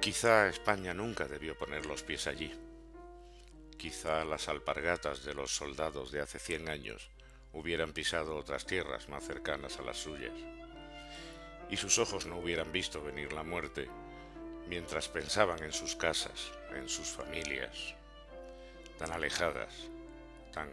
Quizá España nunca debió poner los pies allí. Quizá las alpargatas de los soldados de hace 100 años hubieran pisado otras tierras más cercanas a las suyas, y sus ojos no hubieran visto venir la muerte mientras pensaban en sus casas, en sus familias, tan alejadas, tan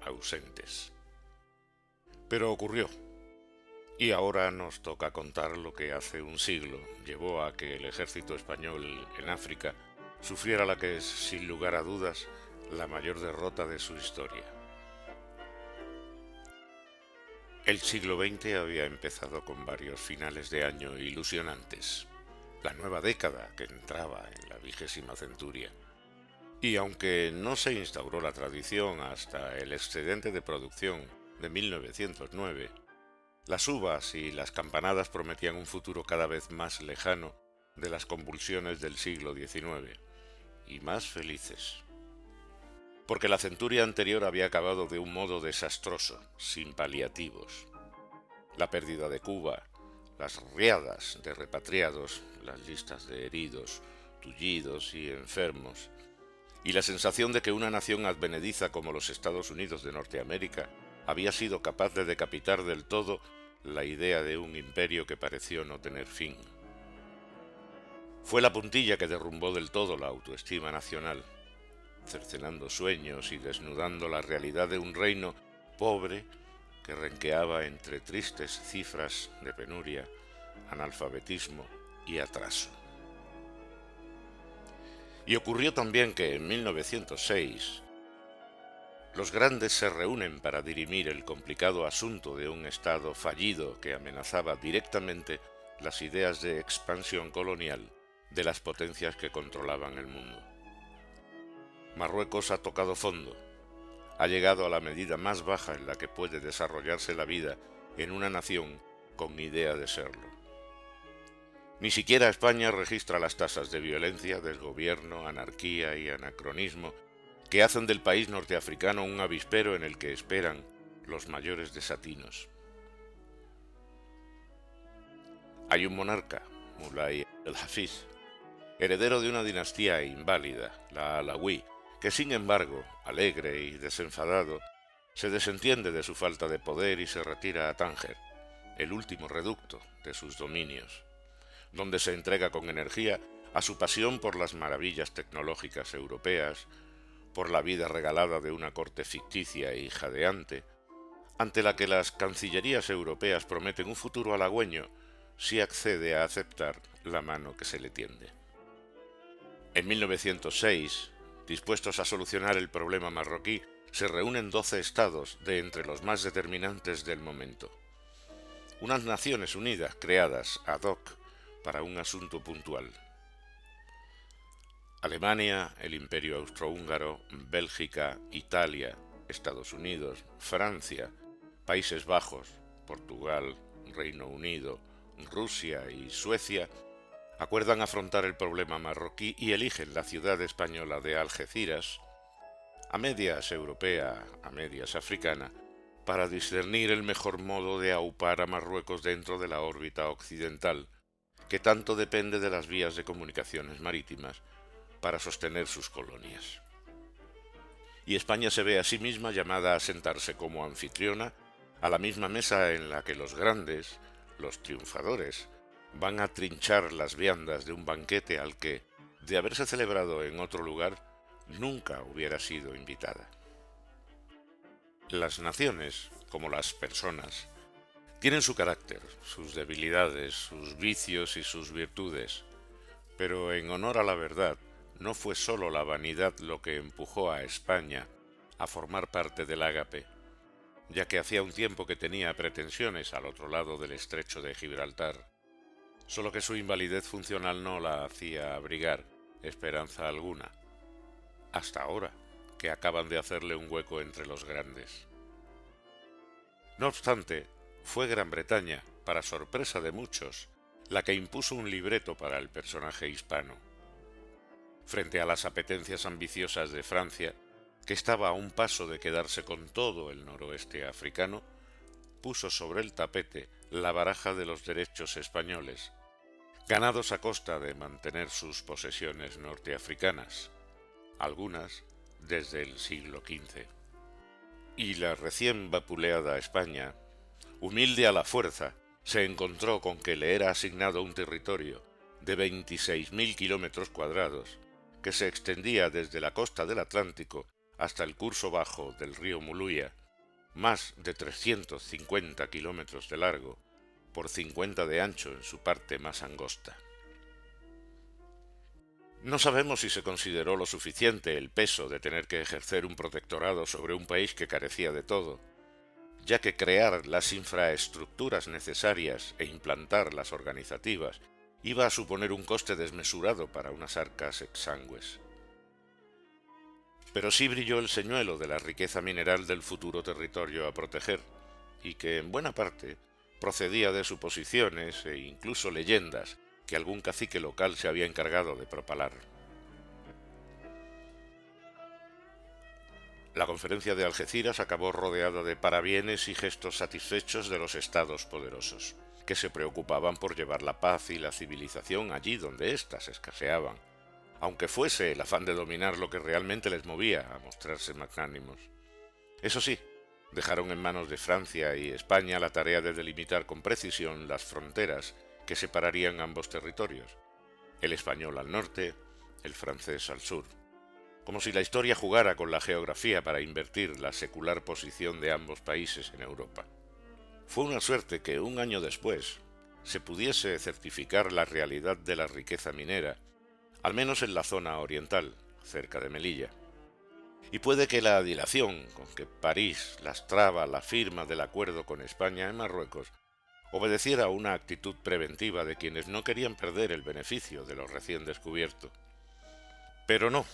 ausentes. Pero ocurrió, y ahora nos toca contar lo que hace un siglo llevó a que el ejército español en África sufriera la que es, sin lugar a dudas, la mayor derrota de su historia. El siglo XX había empezado con varios finales de año ilusionantes. La nueva década que entraba en la 20ª centuria. Y aunque no se instauró la tradición hasta el excedente de producción de 1909, las uvas y las campanadas prometían un futuro cada vez más lejano de las convulsiones del siglo XIX, y más felices. Porque la centuria anterior había acabado de un modo desastroso, sin paliativos. La pérdida de Cuba, las riadas de repatriados, las listas de heridos, tullidos y enfermos, y la sensación de que una nación advenediza como los Estados Unidos de Norteamérica había sido capaz de decapitar del todo la idea de un imperio que pareció no tener fin. Fue la puntilla que derrumbó del todo la autoestima nacional, cercenando sueños y desnudando la realidad de un reino pobre que renqueaba entre tristes cifras de penuria, analfabetismo y atraso. Y ocurrió también que en 1906 los grandes se reúnen para dirimir el complicado asunto de un Estado fallido que amenazaba directamente las ideas de expansión colonial de las potencias que controlaban el mundo. Marruecos ha tocado fondo, ha llegado a la medida más baja en la que puede desarrollarse la vida en una nación con idea de serlo. Ni siquiera España registra las tasas de violencia, desgobierno, anarquía y anacronismo que hacen del país norteafricano un avispero en el que esperan los mayores desatinos. Hay un monarca, Mulay el-Hafiz, heredero de una dinastía inválida, la Alawí, que sin embargo, alegre y desenfadado, se desentiende de su falta de poder y se retira a Tánger, el último reducto de sus dominios, donde se entrega con energía a su pasión por las maravillas tecnológicas europeas, por la vida regalada de una corte ficticia y jadeante, ante la que las cancillerías europeas prometen un futuro halagüeño si accede a aceptar la mano que se le tiende. En 1906, dispuestos a solucionar el problema marroquí, se reúnen 12 estados de entre los más determinantes del momento. Unas Naciones Unidas creadas ad hoc para un asunto puntual. Alemania, el Imperio Austrohúngaro, Bélgica, Italia, Estados Unidos, Francia, Países Bajos, Portugal, Reino Unido, Rusia y Suecia acuerdan afrontar el problema marroquí y eligen la ciudad española de Algeciras, a medias europea, a medias africana, para discernir el mejor modo de aupar a Marruecos dentro de la órbita occidental, que tanto depende de las vías de comunicaciones marítimas para sostener sus colonias. Y España se ve a sí misma llamada a sentarse como anfitriona a la misma mesa en la que los grandes, los triunfadores, van a trinchar las viandas de un banquete al que, de haberse celebrado en otro lugar, nunca hubiera sido invitada. Las naciones, como las personas, tienen su carácter, sus debilidades, sus vicios y sus virtudes, pero en honor a la verdad, no fue sólo la vanidad lo que empujó a España a formar parte del Ágape, ya que hacía un tiempo que tenía pretensiones al otro lado del estrecho de Gibraltar, solo que su invalidez funcional no la hacía abrigar esperanza alguna, hasta ahora, que acaban de hacerle un hueco entre los grandes. No obstante, fue Gran Bretaña, para sorpresa de muchos, la que impuso un libreto para el personaje hispano. Frente a las apetencias ambiciosas de Francia, que estaba a un paso de quedarse con todo el noroeste africano, puso sobre el tapete la baraja de los derechos españoles, ganados a costa de mantener sus posesiones norteafricanas, algunas desde el siglo XV. Y la recién vapuleada España, humilde a la fuerza, se encontró con que le era asignado un territorio de 26.000 kilómetros cuadrados, que se extendía desde la costa del Atlántico hasta el curso bajo del río Muluya, más de 350 kilómetros de largo, por 50 de ancho en su parte más angosta. No sabemos si se consideró lo suficiente el peso de tener que ejercer un protectorado sobre un país que carecía de todo, ya que crear las infraestructuras necesarias e implantar las organizativas iba a suponer un coste desmesurado para unas arcas exangües. Pero sí brilló el señuelo de la riqueza mineral del futuro territorio a proteger, y que en buena parte procedía de suposiciones e incluso leyendas que algún cacique local se había encargado de propalar. La conferencia de Algeciras acabó rodeada de parabienes y gestos satisfechos de los estados poderosos, que se preocupaban por llevar la paz y la civilización allí donde éstas escaseaban, aunque fuese el afán de dominar lo que realmente les movía a mostrarse magnánimos. Eso sí, dejaron en manos de Francia y España la tarea de delimitar con precisión las fronteras que separarían ambos territorios, el español al norte, el francés al sur, como si la historia jugara con la geografía para invertir la secular posición de ambos países en Europa. Fue una suerte que un año después se pudiese certificar la realidad de la riqueza minera, al menos en la zona oriental, cerca de Melilla. Y puede que la dilación con que París lastraba la firma del acuerdo con España en Marruecos obedeciera a una actitud preventiva de quienes no querían perder el beneficio de lo recién descubierto. Pero no.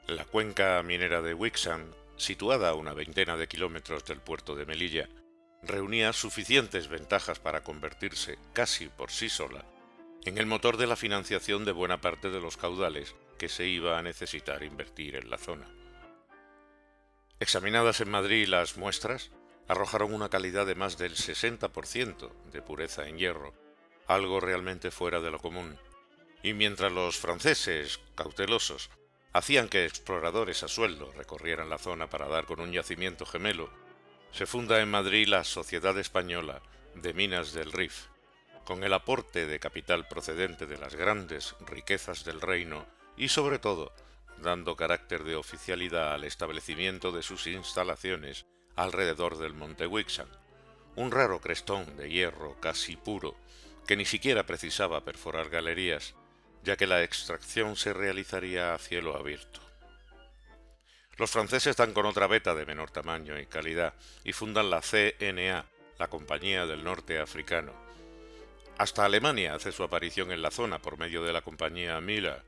La cuenca minera de Wixan, situada a una veintena de kilómetros del puerto de Melilla, reunía suficientes ventajas para convertirse, casi por sí sola, en el motor de la financiación de buena parte de los caudales que se iba a necesitar invertir en la zona. Examinadas en Madrid las muestras, arrojaron una calidad de más del 60% de pureza en hierro, algo realmente fuera de lo común, y mientras los franceses, cautelosos, hacían que exploradores a sueldo recorrieran la zona para dar con un yacimiento gemelo, se funda en Madrid la Sociedad Española de Minas del Rif, con el aporte de capital procedente de las grandes riquezas del reino y, sobre todo, dando carácter de oficialidad al establecimiento de sus instalaciones alrededor del monte Wixan, un raro crestón de hierro casi puro que ni siquiera precisaba perforar galerías, ya que la extracción se realizaría a cielo abierto. Los franceses dan con otra beta de menor tamaño y calidad y fundan la CNA, la Compañía del Norte Africano. Hasta Alemania hace su aparición en la zona por medio de la Compañía Müller,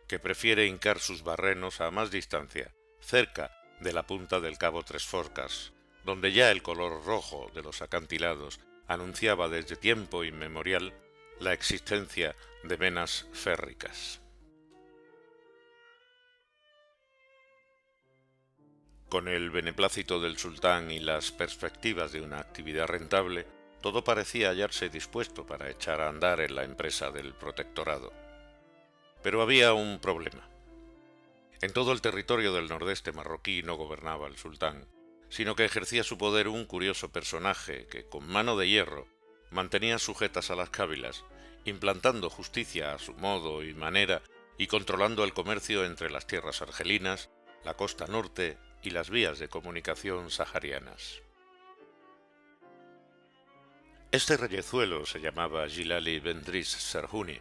que prefiere hincar sus barrenos a más distancia, cerca de la punta del Cabo Tres Forcas, donde ya el color rojo de los acantilados anunciaba desde tiempo inmemorial la existencia de venas férricas. Con el beneplácito del sultán y las perspectivas de una actividad rentable, todo parecía hallarse dispuesto para echar a andar en la empresa del protectorado. Pero había un problema. En todo el territorio del nordeste marroquí no gobernaba el sultán, sino que ejercía su poder un curioso personaje que, con mano de hierro, mantenía sujetas a las cábilas, implantando justicia a su modo y manera y controlando el comercio entre las tierras argelinas, la costa norte y las vías de comunicación saharianas. Este reyezuelo se llamaba Gilali Bendris Serhuni,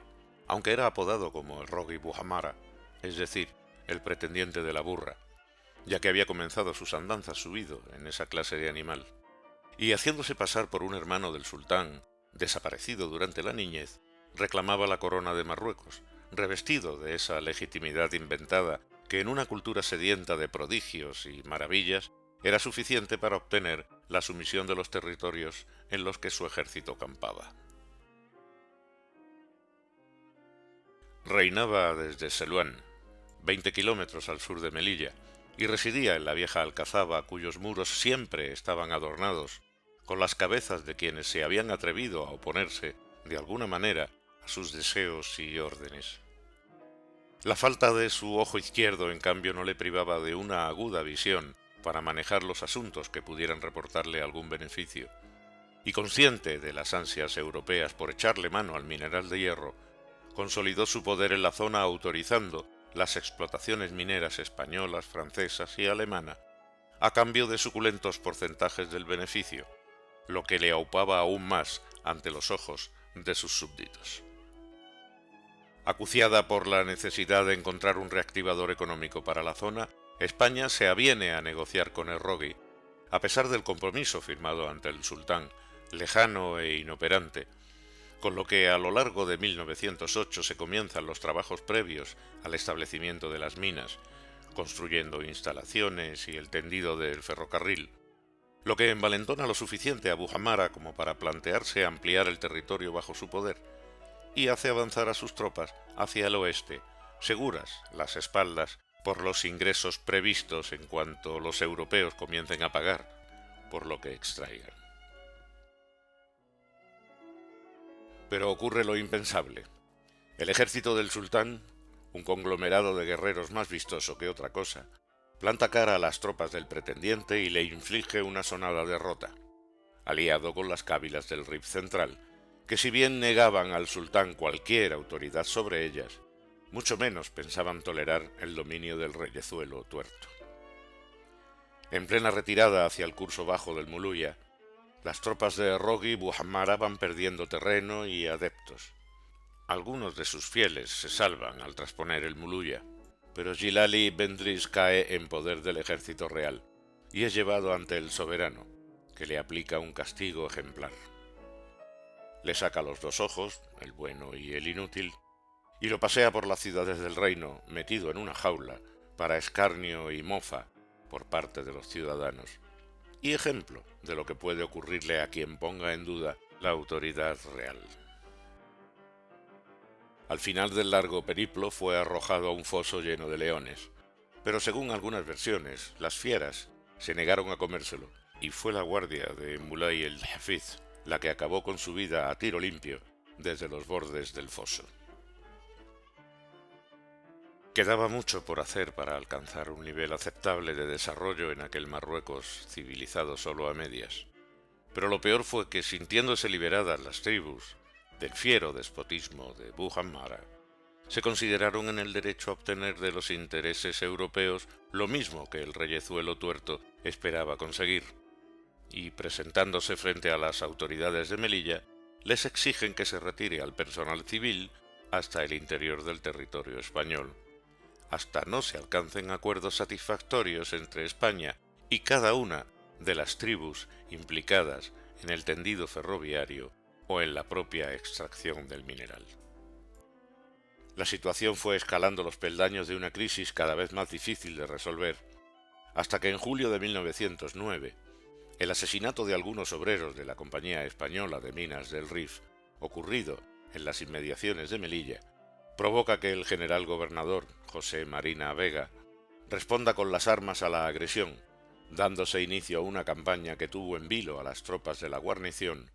aunque era apodado como el Rogui Buhamara, es decir, el pretendiente de la burra, ya que había comenzado sus andanzas subido en esa clase de animal, y haciéndose pasar por un hermano del sultán, desaparecido durante la niñez, reclamaba la corona de Marruecos, revestido de esa legitimidad inventada que en una cultura sedienta de prodigios y maravillas era suficiente para obtener la sumisión de los territorios en los que su ejército campaba. Reinaba desde Seluán, 20 kilómetros al sur de Melilla, y residía en la vieja alcazaba cuyos muros siempre estaban adornados con las cabezas de quienes se habían atrevido a oponerse, de alguna manera, a sus deseos y órdenes. La falta de su ojo izquierdo, en cambio, no le privaba de una aguda visión para manejar los asuntos que pudieran reportarle algún beneficio, y consciente de las ansias europeas por echarle mano al mineral de hierro, consolidó su poder en la zona autorizando las explotaciones mineras españolas, francesas y alemana, a cambio de suculentos porcentajes del beneficio, lo que le aupaba aún más ante los ojos de sus súbditos. Acuciada por la necesidad de encontrar un reactivador económico para la zona, España se aviene a negociar con Errogui, a pesar del compromiso firmado ante el sultán, lejano e inoperante, con lo que a lo largo de 1908 se comienzan los trabajos previos al establecimiento de las minas, construyendo instalaciones y el tendido del ferrocarril, lo que envalentona lo suficiente a Bujamara como para plantearse ampliar el territorio bajo su poder, y hace avanzar a sus tropas hacia el oeste, seguras las espaldas por los ingresos previstos en cuanto los europeos comiencen a pagar por lo que extraigan. Pero ocurre lo impensable. El ejército del sultán, un conglomerado de guerreros más vistoso que otra cosa, planta cara a las tropas del pretendiente y le inflige una sonada derrota, aliado con las cábilas del Rif central, que si bien negaban al sultán cualquier autoridad sobre ellas, mucho menos pensaban tolerar el dominio del reyezuelo tuerto. En plena retirada hacia el curso bajo del Muluya, las tropas de Errogui y Bujamara van perdiendo terreno y adeptos. Algunos de sus fieles se salvan al trasponer el Muluya, pero Gilali Bendris cae en poder del ejército real y es llevado ante el soberano, que le aplica un castigo ejemplar. Le saca los dos ojos, el bueno y el inútil, y lo pasea por las ciudades del reino metido en una jaula para escarnio y mofa por parte de los ciudadanos, y ejemplo de lo que puede ocurrirle a quien ponga en duda la autoridad real. Al final del largo periplo fue arrojado a un foso lleno de leones, pero según algunas versiones, las fieras se negaron a comérselo, y fue la guardia de Mulay el Hafiz la que acabó con su vida a tiro limpio desde los bordes del foso. Quedaba mucho por hacer para alcanzar un nivel aceptable de desarrollo en aquel Marruecos civilizado solo a medias, pero lo peor fue que, sintiéndose liberadas las tribus del fiero despotismo de Bujamara, se consideraron en el derecho a obtener de los intereses europeos lo mismo que el reyezuelo tuerto esperaba conseguir, y presentándose frente a las autoridades de Melilla, les exigen que se retire al personal civil hasta el interior del territorio español, hasta no se alcancen acuerdos satisfactorios entre España y cada una de las tribus implicadas en el tendido ferroviario o en la propia extracción del mineral. La situación fue escalando los peldaños de una crisis cada vez más difícil de resolver, hasta que en julio de 1909, el asesinato de algunos obreros de la Compañía Española de Minas del Rif, ocurrido en las inmediaciones de Melilla, provoca que el general gobernador José Marina Vega responda con las armas a la agresión, dándose inicio a una campaña que tuvo en vilo a las tropas de la guarnición,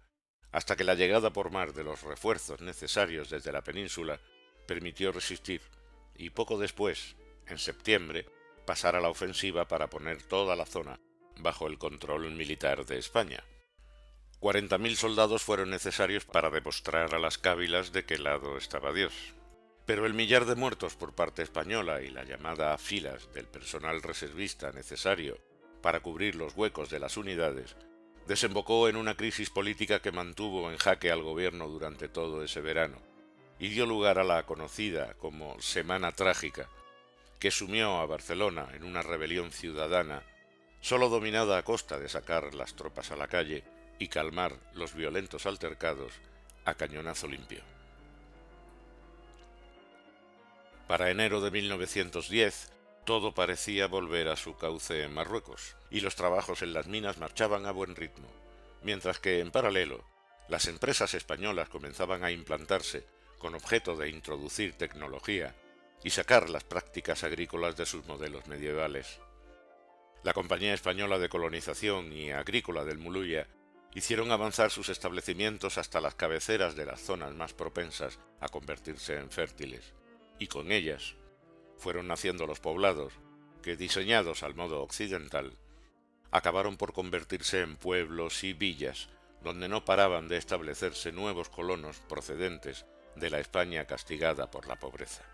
hasta que la llegada por mar de los refuerzos necesarios desde la península permitió resistir, y poco después, en septiembre, pasar a la ofensiva para poner toda la zona bajo el control militar de España. 40.000 soldados fueron necesarios para demostrar a las cávilas de qué lado estaba Dios. Pero el millar de muertos por parte española y la llamada a filas del personal reservista necesario para cubrir los huecos de las unidades desembocó en una crisis política que mantuvo en jaque al gobierno durante todo ese verano y dio lugar a la conocida como Semana Trágica, que sumió a Barcelona en una rebelión ciudadana solo dominada a costa de sacar las tropas a la calle y calmar los violentos altercados a cañonazo limpio. Para enero de 1910, todo parecía volver a su cauce en Marruecos, y los trabajos en las minas marchaban a buen ritmo, mientras que, en paralelo, las empresas españolas comenzaban a implantarse con objeto de introducir tecnología y sacar las prácticas agrícolas de sus modelos medievales. La Compañía Española de Colonización y Agrícola del Muluya hicieron avanzar sus establecimientos hasta las cabeceras de las zonas más propensas a convertirse en fértiles, y con ellas fueron naciendo los poblados que, diseñados al modo occidental, acabaron por convertirse en pueblos y villas donde no paraban de establecerse nuevos colonos procedentes de la España castigada por la pobreza.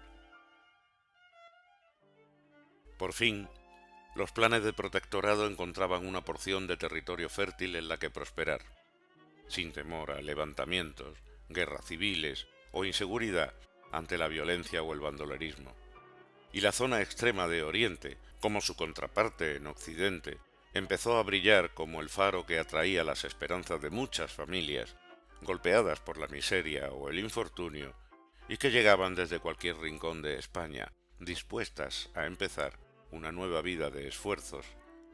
Por fin, los planes de protectorado encontraban una porción de territorio fértil en la que prosperar, sin temor a levantamientos, guerras civiles o inseguridad ante la violencia o el bandolerismo. Y la zona extrema de Oriente, como su contraparte en Occidente, empezó a brillar como el faro que atraía las esperanzas de muchas familias, golpeadas por la miseria o el infortunio, y que llegaban desde cualquier rincón de España, dispuestas a empezar una nueva vida de esfuerzos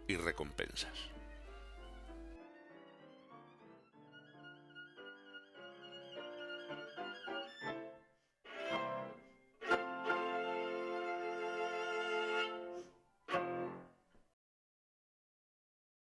y recompensas.